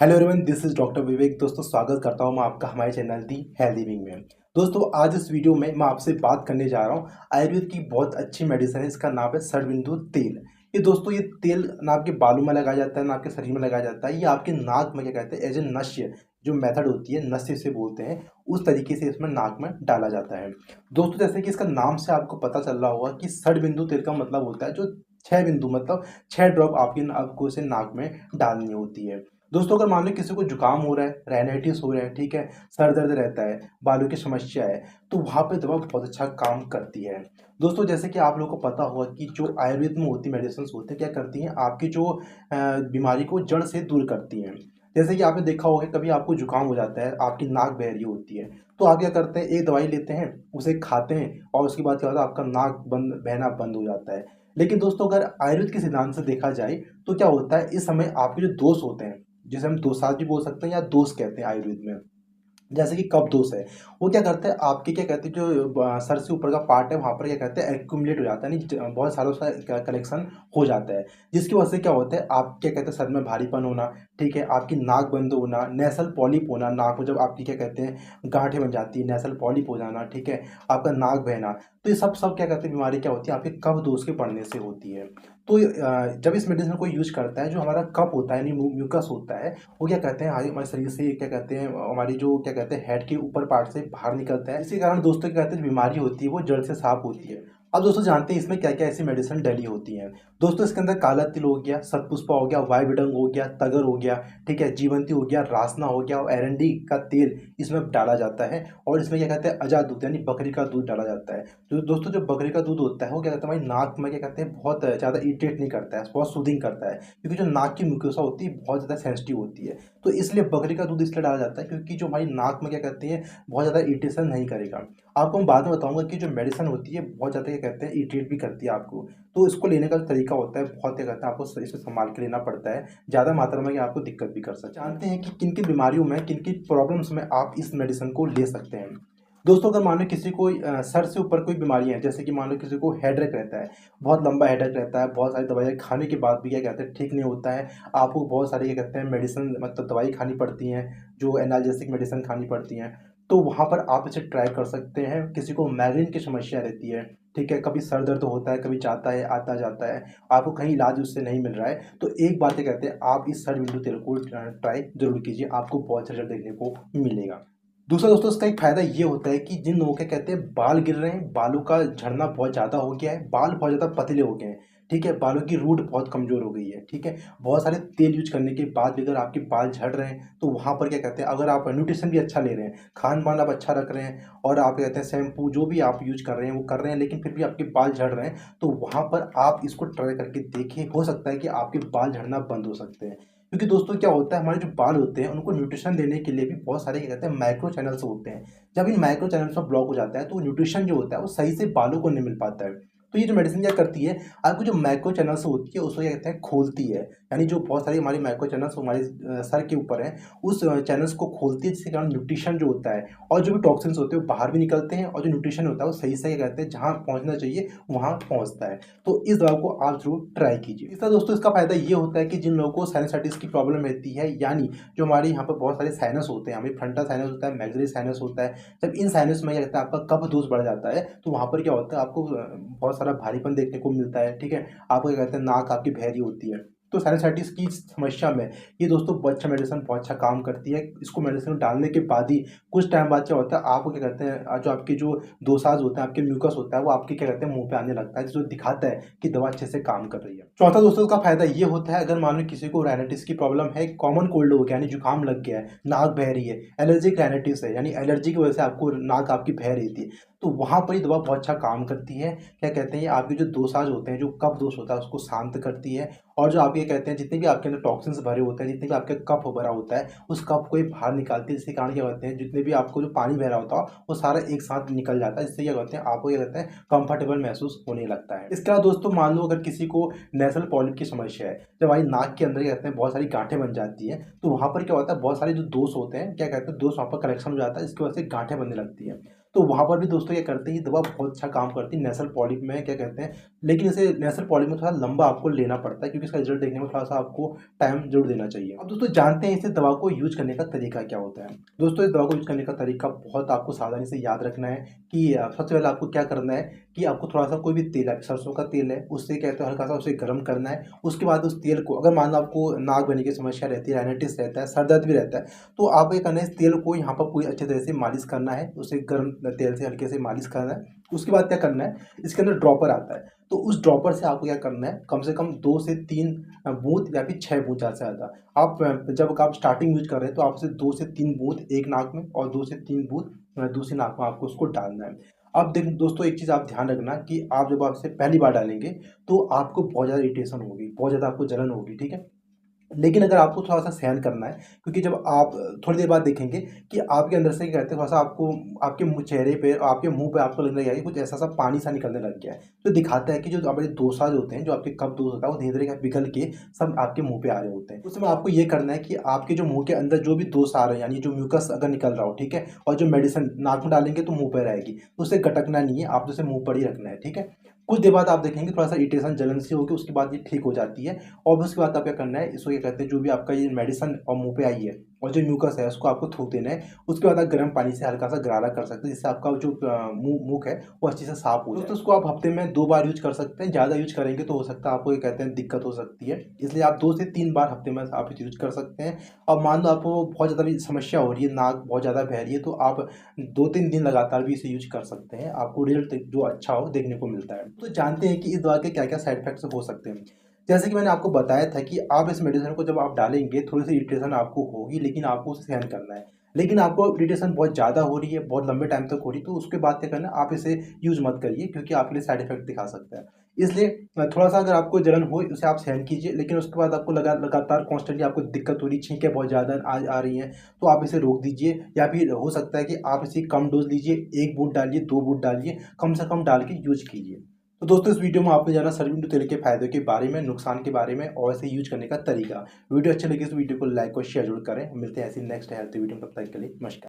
Hello everyone, this is doctor Vivek. दोस्तों, स्वागत करता हूं मैं आपका हमारे चैनल दी हेल्दी विंग में। दोस्तों, आज इस वीडियो में मैं आपसे बात करने जा रहा हूं आयुर्वेद की बहुत अच्छी मेडिसिन है। इसका नाम है षडबिंदु तेल। ये तेल ना आपके बालों में लगाया जाता है ना आपके शरीर में लगाया जाता है। ये आपके नाक में क्या कहते हैं एज ए नश्य जो मेथड होती है, नश्य से बोलते हैं, उस तरीके से इसमें नाक में डाला जाता है। दोस्तों, जैसे कि इसका नाम से आपको पता चल रहा होगा कि षडबिंदु तेल का मतलब होता है जो 6 बिंदु मतलब 6 ड्रॉप आपको इसे नाक में डालनी होती है। दोस्तों, अगर मान लो किसी को जुकाम हो रहा है, राइनाइटिस हो रहा है, ठीक है, सर दर्द रहता है, बालों की समस्या है, तो वहाँ पे दवा बहुत अच्छा काम करती है। दोस्तों, जैसे कि आप लोगों को पता होगा कि जो आयुर्वेद में होती मेडिसिन होती है, क्या करती हैं, आपकी जो बीमारी को जड़ से दूर करती हैं। जैसे कि आपने देखा होगा, कभी आपको जुकाम हो जाता है, आपकी नाक बह रही होती है, तो आप क्या करते हैं, एक दवाई लेते हैं, उसे खाते हैं और उसके बाद क्या होता है, आपका नाक बंद बहना बंद हो जाता है। लेकिन दोस्तों, अगर आयुर्वेद के सिद्धांत से देखा जाए तो क्या होता है, इस समय आपके जो दोष होते हैं, जिसे हम दोषाज भी बोल सकते हैं या दोष कहते हैं आयुर्वेद में, जैसे कि कफ दोष है, वो क्या करते हैं, आपके क्या कहते हैं जो सर से ऊपर का पार्ट है, वहाँ पर क्या कहते हैं एक्यूमुलेट हो जाता है, यानी बहुत सालों का कलेक्शन हो जाता है, जिसकी वजह से क्या होता है, आप क्या कहते हैं सर में भारीपन होना, ठीक है, आपकी नाक बंद होना, नेसल पॉलिप होना, नाक में जब आपकी क्या कहते हैं गांठें बन जाती है, नेसल पॉलिप हो जाना, ठीक है, आपका नाक बहना, तो ये सब सब क्या कहते हैं बीमारी क्या होती है, आपके कफ दोष के पड़ने से होती है। तो जब इस मेडिसिन को यूज करता है, जो हमारा कफ होता है यानी म्यूकस होता है, वो क्या कहते हैं हमारे शरीर से क्या कहते हैं हमारी जो क्या कहते हैं हेड के ऊपर पार्ट से बाहर निकलता है। इसी कारण दोस्तों क्या कहते हैं बीमारी होती है वो जड़ से साफ होती है। अब दोस्तों, जानते हैं इसमें क्या क्या ऐसी मेडिसिन डली होती हैं। दोस्तों, इसके अंदर काला तिल हो गया, सतपुष्पा हो गया, वाई विडंग हो गया, तगर हो गया, ठीक है, जीवंती हो गया, रासना हो गया और एरंडी का तेल इसमें डाला जाता है। और इसमें क्या कहते हैं अजा दूध यानी बकरी का दूध डाला जाता है। तो दोस्तों, जो बकरी का दूध होता है वो क्या कहता है हमारी नाक में क्या कहते हैं बहुत ज़्यादा इरिटेट नहीं करता है, बहुत सूदिंग करता है, क्योंकि जो नाक की म्यूकोसा होती है बहुत ज़्यादा सेंसिटिव होती है। तो इसलिए बकरी का दूध इसलिए डाला जाता है क्योंकि जो हमारी नाक में क्या कहते हैं बहुत ज़्यादा इरिटेशन नहीं करेगा। आपको मैं बाद में बताऊंगा कि जो मेडिसिन होती है बहुत ज़्यादा क्या कहते हैं इरिटेट भी करती है आपको। तो इसको लेने का तरीका होता है बहुत क्या कहते हैं आपको इसे संभाल के लेना पड़ता है, ज़्यादा मात्रा में ये आपको दिक्कत भी कर सकते हैं। जानते हैं कि किन किन बीमारियों में किन किन प्रॉब्लम्स में आप इस मेडिसिन को ले सकते हैं। दोस्तों, अगर मान लो किसी को सर से ऊपर कोई बीमारी है, जैसे कि मान लो किसी को हेडेक रहता है, बहुत लंबा हेडेक रहता है, बहुत सारी दवाइयाँ खाने के बाद भी क्या कहते हैं ठीक नहीं होता है, आपको बहुत सारी क्या कहते हैं मेडिसिन मतलब दवाई खानी पड़ती हैं, जो एनाल्जेसिक मेडिसिन खानी पड़ती हैं, तो वहाँ पर आप इसे ट्राई कर सकते हैं। किसी को माइग्रेन की समस्या रहती है, ठीक है, कभी सर दर्द होता है, कभी जाता है आता जाता है, आपको कहीं इलाज उससे नहीं मिल रहा है, तो एक बात क्या कहते हैं आप इस षडबिंदु तेल को ट्राई जरूर कीजिए, आपको बहुत अच्छा रिजल्ट देखने को मिलेगा। दूसरा दोस्तों, इसका एक फायदा ये होता है कि जिन लोगों के कहते हैं बाल गिर रहे हैं, बालों का झड़ना बहुत ज़्यादा हो गया है, बाल बहुत ज़्यादा पतले हो गए हैं, ठीक है, बालों की रूट बहुत कमज़ोर हो गई है, ठीक है, बहुत सारे तेल यूज करने के बाद भी अगर आपके बाल झड़ रहे हैं, तो वहाँ पर क्या कहते हैं अगर आप न्यूट्रिशन भी अच्छा ले रहे हैं, खान पान आप अच्छा रख रहे हैं और आप कहते हैं शैम्पू जो भी आप यूज कर रहे हैं वो कर रहे हैं, लेकिन फिर भी आपके बाल झड़ रहे हैं, तो वहाँ पर आप इसको ट्राई करके देखें, हो सकता है कि आपके बाल झड़ना बंद हो सकते हैं। क्योंकि दोस्तों क्या होता है, हमारे जो बाल होते हैं उनको न्यूट्रिशन देने के लिए भी बहुत सारे क्या कहते हैं माइक्रो चैनल्स होते हैं। जब इन माइक्रो चैनल्स में ब्लॉक हो जाता है तो न्यूट्रिशन जो होता है वो सही से बालों को नहीं मिल पाता है। तो ये जो मेडिसिन क्या करती है, आपको जो माइक्रो चैनल्स होती है उसको क्या कहते हैं खोलती है, यानी जो बहुत सारी हमारी माइक्रो चैनल्स हमारे सर के ऊपर है, उस चैनल्स को खोलती है, जिसके कारण न्यूट्रिशन जो होता है और जो भी टॉक्सिन्स होते हैं वो बाहर भी निकलते हैं, और जो न्यूट्रिशन होता है वो सही से क्या कहते हैं जहाँ पहुँचना चाहिए वहाँ पहुँचता है। तो इस दवा को आप जरूर ट्राई कीजिए। इसका दोस्तों इसका फायदा ये होता है कि जिन लोगों को साइनसाइटिस की प्रॉब्लम रहती है, यानी जो हमारे यहाँ पर बहुत सारे साइनस होते हैं, हमें फ्रंटल साइनस होता है, मैक्सिलरी साइनस होता है, जब इन साइनस में क्या कहता है आपका कफ दोष बढ़ जाता है, तो वहाँ पर क्या होता है आपको बहुत सारा भारीपन देखने को मिलता है, ठीक है, आपको क्या कहते हैं नाक आपकी बहरी होती है। तो साइनसाइटिस की समस्या में ये दोस्तों बहुत अच्छा मेडिसिन बहुत अच्छा काम करती है। इसको मेडिसिन डालने के बाद ही कुछ टाइम बाद क्या होता है आपको क्या कहते हैं जो आपके जो दोसाज होते हैं, आपके म्यूकस होता है, वो आपके क्या कहते हैं मुंह पे आने लगता है, जो दिखाता है कि दवा अच्छे से काम कर रही है। चौथा दोस्तों का फायदा ये होता है, अगर मान लो किसी को राइनाइटिस की प्रॉब्लम है, कॉमन कोल्ड हो गया यानी जुकाम लग गया है, नाक बह रही है, एलर्जिक राइनाइटिस है यानी एलर्जी की वजह से आपको नाक आपकी बह रही थी, तो वहाँ पर ये दवा बहुत अच्छा काम करती है। क्या कहते हैं आपके जो दोसाज होते हैं, जो कफ दोष होता है उसको शांत करती है, और जो आप ये कहते हैं जितने भी आपके अंदर टॉक्सिन्स भरे होते हैं, जितने भी आपके कफ भरा होता है, उस कफ को ये बाहर निकालती है, जिसके कारण क्या कहते हैं जितने भी आपको जो पानी बह रहा होता है वो सारा एक साथ निकल जाता है, जिससे क्या कहते हैं आपको क्या कहते हैं कंफर्टेबल महसूस होने लगता है। इसके अलावा दोस्तों, मान लो अगर किसी को नेसल पॉलिप की समस्या है, जब हमारी नाक के अंदर क्या कहते हैं बहुत सारी गांठें बन जाती हैं, तो वहाँ पर क्या होता है बहुत सारे जो दोष होते हैं क्या कहते हैं दोष वहाँ पर कलेक्शन हो जाता है, इसकी वजह से गांठें बनने लगती हैं। तो वहाँ पर भी दोस्तों क्या करते हैं, ये दवा बहुत अच्छा काम करती है नेसल पॉलिप में, क्या कहते हैं, लेकिन इसे नेसल पॉलिप में थोड़ा लंबा आपको लेना पड़ता है, क्योंकि इसका रिजल्ट देखने में थोड़ा सा आपको टाइम जरूर देना चाहिए। अब दोस्तों जानते हैं इस दवा को यूज करने का तरीका क्या होता है। दोस्तों इस दवा को यूज करने का तरीका बहुत आपको सावधानी से याद रखना है कि सबसे पहले आपको क्या करना है कि आपको थोड़ा सा कोई भी तेल है, सरसों का तेल है, उससे कहते हैं हल्का सा उसे गर्म करना है। उसके बाद उस तेल को, अगर मान लो आपको नाक बहने की समस्या रहती है, राइनाइटिस रहता है, सर दर्द भी रहता है, तो आप ये करना है, इस तेल को यहाँ पर पूरी अच्छे तरह से मालिश करना है, उसे गर्म तेल से हल्के से मालिश करना है। उसके बाद क्या करना है, इसके अंदर ड्रॉपर आता है, तो उस ड्रॉपर से आपको क्या करना है, कम से कम 2 से 3 बूंद या फिर 6 बूंद ज़्यादा से ज़्यादा। आप जब आप स्टार्टिंग यूज कर रहे हैं तो आपसे 2 से 3 बूंद एक नाक में और 2 से 3 बूंद दूसरी नाक में आपको उसको डालना है। अब देख दोस्तों एक चीज़ आप ध्यान रखना कि आप जब आपसे पहली बार डालेंगे तो आपको बहुत ज़्यादा इरिटेशन होगी, बहुत ज़्यादा आपको जलन होगी, ठीक है? लेकिन अगर आपको थोड़ा-सा सहन करना है, क्योंकि जब आप थोड़ी देर बाद देखेंगे कि आपके अंदर से क्या कहते हैं, थोड़ा-सा आपको आपके चेहरे पे, आपके मुँह पे आपको लगने लगेगा कि कुछ ऐसा-सा पानी-सा निकलने लग गया है। तो दिखाता है कि जो हमारे दोसा जो होते हैं, जो आपके कफ दोष होता है, वो धीरे-धीरे क्या पिघल के सब आपके मुँह पे आ रहे होते हैं। उस समय आपको ये करना है कि आपके जो मुँह के अंदर जो भी दोष आ रहे हैं, यानी जो म्यूकस अगर निकल रहा हो, ठीक है? और जो मेडिसिन नाक में डालेंगे तो मुँह पे रहेगी, तो उसे गटकना नहीं है, आपको उसे मुँह पर ही रखना है, ठीक है? कुछ देर बाद आप देखेंगे थोड़ा-सा इरिटेशन, जलन सी होगी, उसके बाद ये ठीक हो जाती है। और उसके बाद आप क्या करना है, इसको क्या कहते हैं, जो भी आपका ये मेडिसिन और मुँह पे आई है और जो म्यूकस है उसको आपको थूक देना है। उसके बाद आप गर्म पानी से हल्का-सा गरारा कर सकते हैं, जिससे आपका जो मुँह है वो अच्छे से साफ हो जाए। दोस्तों उसको आप हफ्ते में 2 बार यूज़ कर सकते हैं, ज़्यादा यूज़ करेंगे तो हो सकता है आपको ये कहते हैं दिक्कत हो सकती है। इसलिए आप 2 से 3 बार हफ्ते में आप इसे यूज़ कर सकते हैं। और मान लो आपको बहुत ज़्यादा भी समस्या हो रही है, नाक बहुत ज़्यादा बह रही है, तो आप 2-3 दिन लगातार भी इसे यूज़ कर सकते हैं। आपको रिज़ल्ट जो अच्छा हो देखने को मिलता है। तो जानते हैं कि इस दवा के क्या-क्या साइड इफ़ेक्ट्स हो सकते हैं। जैसे कि मैंने आपको बताया था कि आप इस मेडिसिन को जब आप डालेंगे, थोड़ी-सी इरिटेशन आपको होगी, लेकिन आपको उसे सहन करना है। लेकिन आपको इरिटेशन बहुत ज़्यादा हो रही है, बहुत लंबे टाइम तक हो रही है, तो उसके बाद क्या करना है, आप इसे यूज़ मत करिए, क्योंकि आपके लिए साइड इफ़ेक्ट दिखा सकता है। इसलिए थोड़ा-सा अगर आपको जलन हो, उसे आप सहन कीजिए, लेकिन उसके बाद आपको लगातार कॉन्स्टेंटली आपको दिक्कत हो रही है, छींकें बहुत ज़्यादा आ रही हैं, तो आप इसे रोक दीजिए, या फिर हो सकता है कि आप इसे कम डोज़ लीजिए, 1 बूँद डालिए, 2 बूँद डालिए, कम से कम डाल के यूज़ कीजिए। तो दोस्तों इस वीडियो में आपने जाना सरसों तेल के फायदे के बारे में, नुकसान के बारे में और इसे यूज करने का तरीका। वीडियो अच्छी लगी तो वीडियो को लाइक और शेयर जरूर करें। मिलते हैं ऐसी नेक्स्ट हेल्थ वीडियो में, तब तक के लिए नमस्कार।